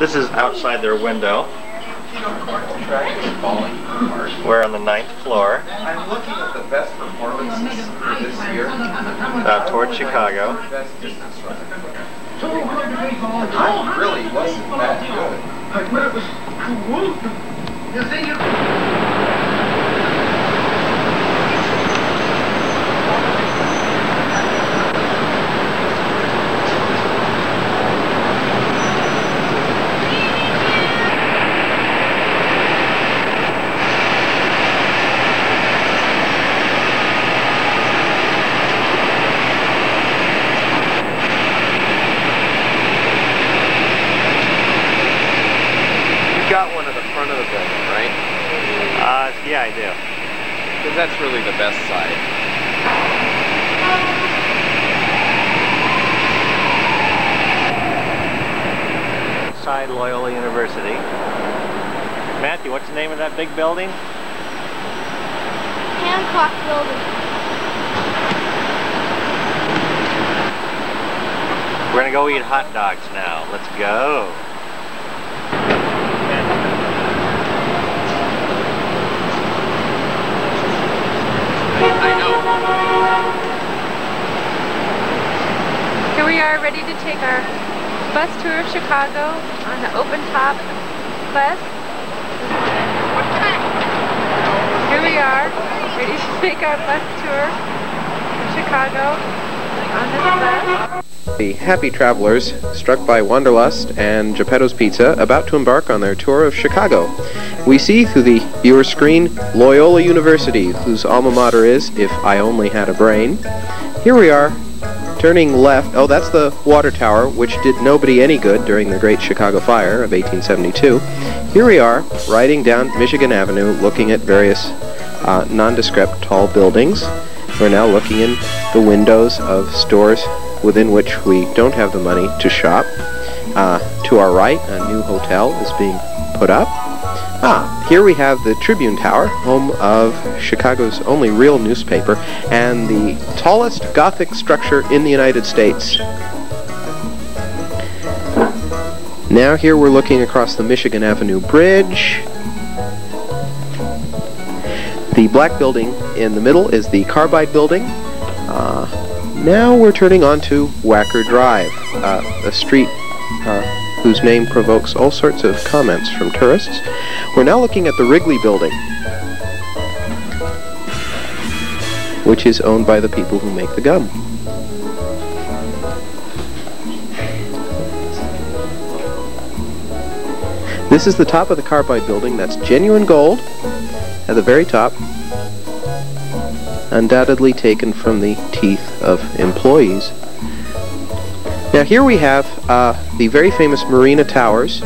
This is outside their window. We're on the 9th floor. I'm looking at the best performances for this year. Towards Chicago. I really wasn't that good. Got one at the front of the building, right? Yeah, I do. Because that's really the best side. Side Loyola University. Matthew, what's the name of that big building? Hancock Building. We're gonna go eat hot dogs now. Let's go. Here we are, ready to take our bus tour of Chicago on the open top bus. Here we are, ready to take our bus tour of Chicago on this bus. The happy travelers, struck by Wanderlust and Geppetto's Pizza, about to embark on their tour of Chicago. We see through the viewer screen Loyola University, whose alma mater is, "If I only had a brain." Here we are, turning left. Oh, that's the water tower, which did nobody any good during the Great Chicago Fire of 1872. Here we are, riding down Michigan Avenue, looking at various nondescript tall buildings. We're now looking in the windows of stores within which we don't have the money to shop. To our right, a new hotel is being put up. Here we have the Tribune Tower, home of Chicago's only real newspaper, and the tallest Gothic structure in the United States. Now here we're looking across the Michigan Avenue Bridge. The black building in the middle is the Carbide Building. Now we're turning onto Wacker Drive, a street whose name provokes all sorts of comments from tourists. We're now looking at the Wrigley Building, which is owned by the people who make the gum. This is the top of the Carbide Building. That's genuine gold at the very top, undoubtedly taken from the teeth of employees. Now here we have the very famous Marina Towers,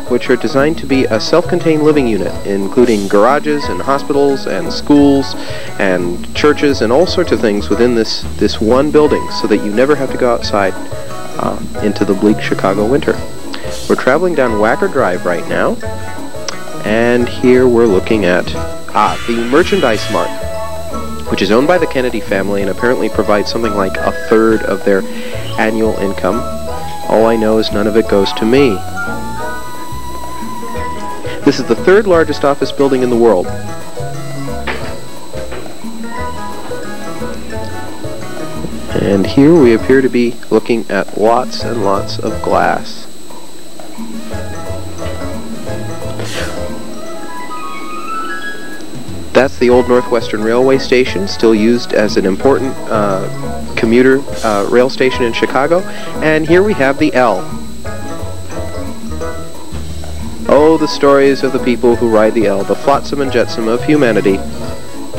which are designed to be a self-contained living unit, including garages and hospitals and schools and churches and all sorts of things within this one building, so that you never have to go outside into the bleak Chicago winter. We're traveling down Wacker Drive right now, and here we're looking at the Merchandise Mart, which is owned by the Kennedy family and apparently provides something like a third of their annual income. All I know is none of it goes to me. This is the third largest office building in the world. And here we appear to be looking at lots and lots of glass. That's the old Northwestern Railway station, still used as an important commuter rail station in Chicago. And here we have the L. Oh, the stories of the people who ride the L, the flotsam and jetsam of humanity,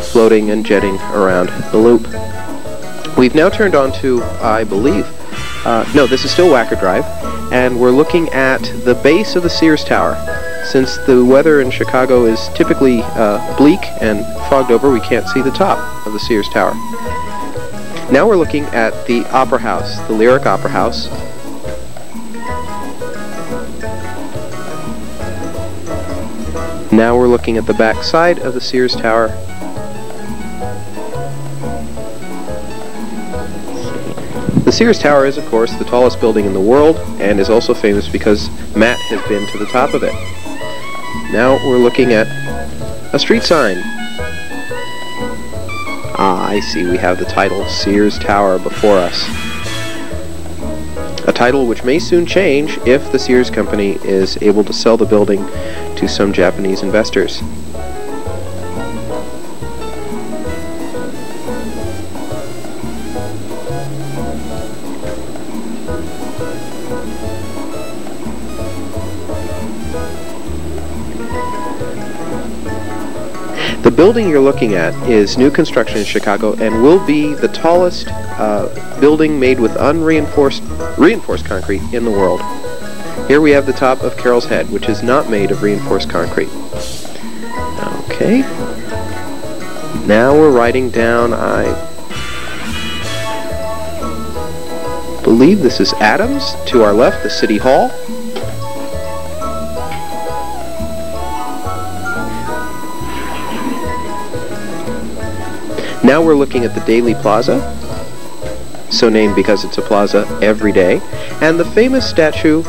floating and jetting around the loop. We've now turned on to, I believe, no, this is still Wacker Drive, and we're looking at the base of the Sears Tower. Since the weather in Chicago is typically bleak and fogged over, we can't see the top of the Sears Tower. Now we're looking at the Opera House, the Lyric Opera House. Now we're looking at the back side of the Sears Tower. The Sears Tower is, of course, the tallest building in the world, and is also famous because Matt has been to the top of it. Now we're looking at a street sign. Ah, I see, we have the title Sears Tower before us. A title which may soon change if the Sears Company is able to sell the building to some Japanese investors. The building you're looking at is new construction in Chicago and will be the tallest building made with reinforced concrete in the world. Here we have the top of Carroll's Head, which is not made of reinforced concrete. Okay. Now we're riding down, I believe this is Adams. To our left, the City Hall. Now we're looking at the Daily Plaza, so named because it's a plaza every day, and the famous statue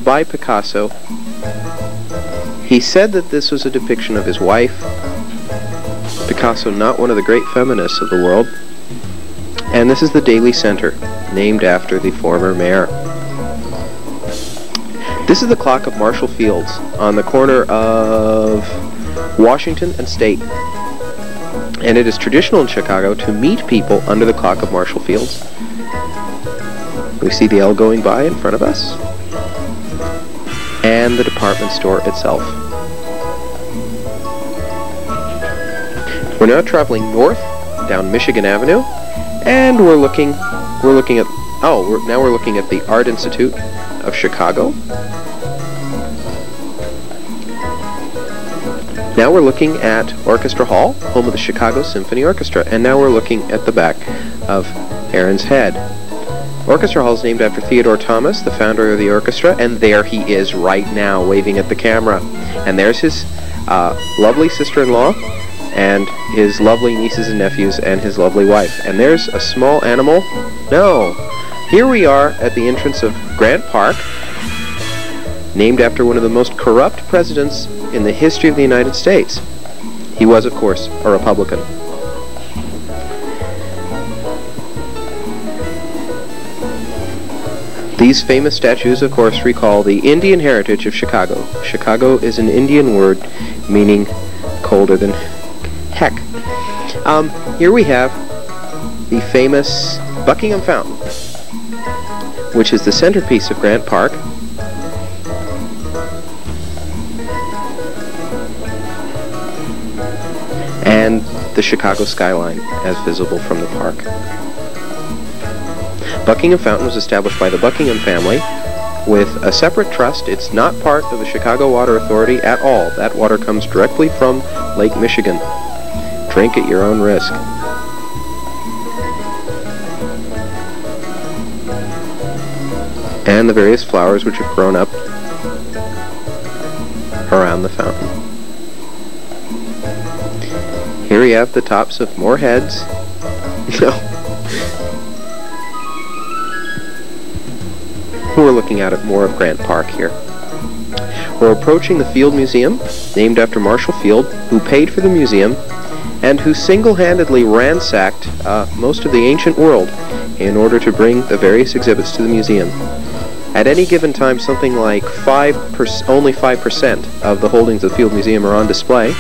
by Picasso. He said that this was a depiction of his wife. Picasso, not one of the great feminists of the world. And this is the Daily Center, named after the former mayor. This is the clock of Marshall Fields on the corner of Washington and State. And it is traditional in Chicago to meet people under the clock of Marshall Fields. We see the L going by in front of us, and the department store itself. We're now traveling north down Michigan Avenue, and we're looking at the Art Institute of Chicago. Now we're looking at Orchestra Hall, home of the Chicago Symphony Orchestra, and now we're looking at the back of Aaron's Head. Orchestra Hall is named after Theodore Thomas, the founder of the orchestra, and there he is right now, waving at the camera. And there's his lovely sister-in-law, and his lovely nieces and nephews, and his lovely wife. And there's a small animal. No! Here we are at the entrance of Grant Park, named after one of the most corrupt presidents in the history of the United States. He was, of course, a Republican. These famous statues, of course, recall the Indian heritage of Chicago. Chicago is an Indian word meaning colder than heck. Here we have the famous Buckingham Fountain, which is the centerpiece of Grant Park. And the Chicago skyline as visible from the park. Buckingham Fountain was established by the Buckingham family with a separate trust. It's not part of the Chicago Water Authority at all. That water comes directly from Lake Michigan. Drink at your own risk. And the various flowers which have grown up around the fountain. Here we have the tops of more heads. No. We're looking at more of Grant Park here. We're approaching the Field Museum, named after Marshall Field, who paid for the museum, and who single-handedly ransacked most of the ancient world in order to bring the various exhibits to the museum. At any given time, something like only 5% of the holdings of the Field Museum are on display.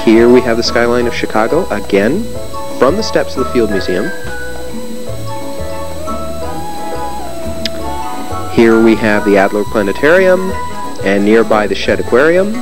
Here we have the skyline of Chicago, again, from the steps of the Field Museum. Here we have the Adler Planetarium, and nearby the Shedd Aquarium.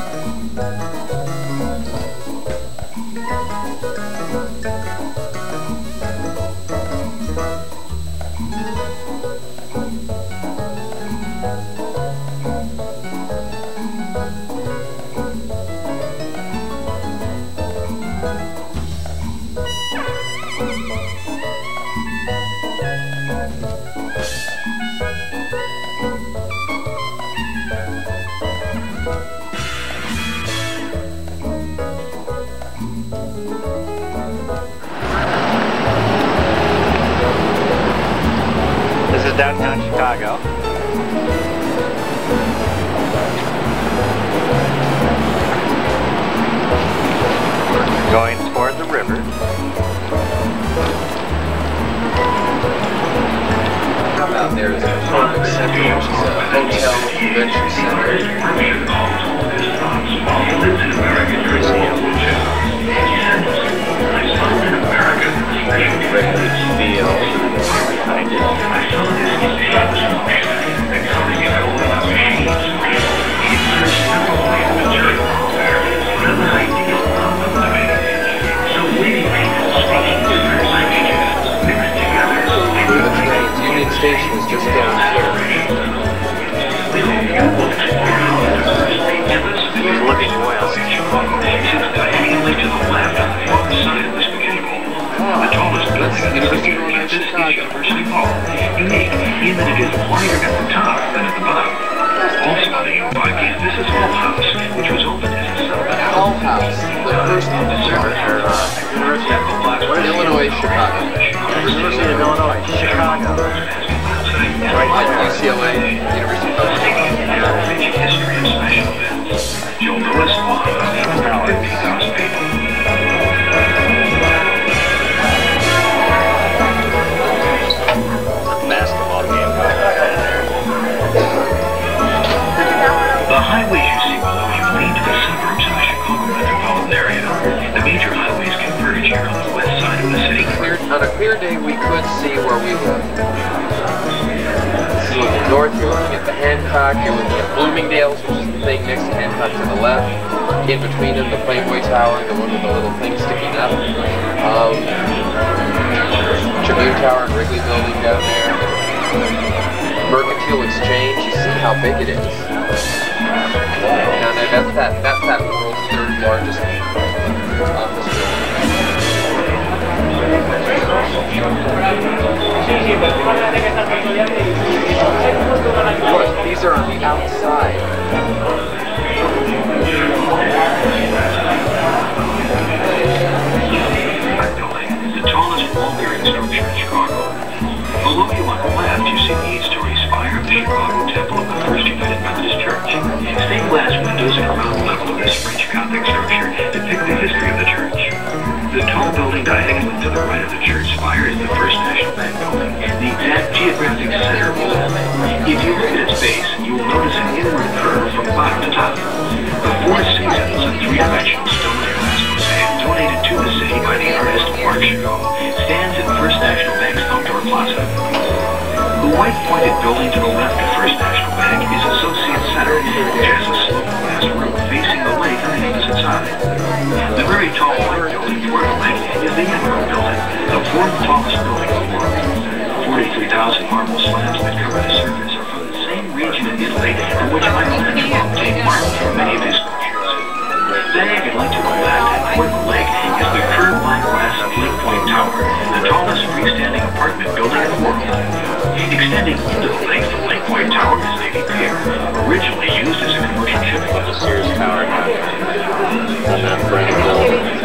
is downtown Chicago. Going toward the river. Out there is a convention center, which is a hotel convention center. Union Station is just down here. He's looking west. That's University of Chicago. Unique in that it is wider at the top than at the bottom. Also on the U5 campus is Hull House, which was opened as a settlement. Hull House, the first Illinois, Chicago. University of Illinois, Chicago. Right Like there. UCLA, University of History and special events. Joe Lewis Long, 50,000 people. Basketball game going on there. The highways you see below you lead to the suburbs of the Chicago metropolitan area. The major highways converge here on the west side of the city. On a clear day, we could see where we live. This is looking north, you're looking at the Hancock, you're looking at Bloomingdale's, which is the thing next to Hancock to the left. In between them, the Playboy Tower, the one with the little thing sticking up. Tribune Tower and Wrigley Building down there. Mercantile Exchange, you see how big it is. Now that's that world's third largest office building. Of course, these are on the outside. The tallest wall-bearing structure in Chicago. Below you on the left, you see the 8-story spire of the Chicago Temple of the First United Methodist Church. Stained glass windows at ground level of this French Gothic structure depict the history of the church. The tall building diagonally to the right of the church spire is the First National Bank building, the exact geographic center of the building. If you look at its base, you will notice an inward curve from bottom to top. The Four Seasons, a three-dimensional stone and glass mosaic donated to the city by the artist Mark Chagall, stands at First National Bank's outdoor plaza. The white pointed building to the left of First National Bank is Associate Center, which has a sloped glass roof facing the lake on the opposite side. The very tall white building toward the lake is the Emerald Building, the fourth tallest building in the world. 43,000 marble slabs that cover the surface are from the same region in Italy from which Michelangelo obtained marble for many of his sculptures. Diagonally to the left and toward the lake is the curved black glass of Lake Point Tower, the tallest freestanding apartment building in the world. Extending into the lake from Lake Point Tower is Navy Pier, originally used as a commercial shipping vessel. Sears Tower. And then Brandon Mill.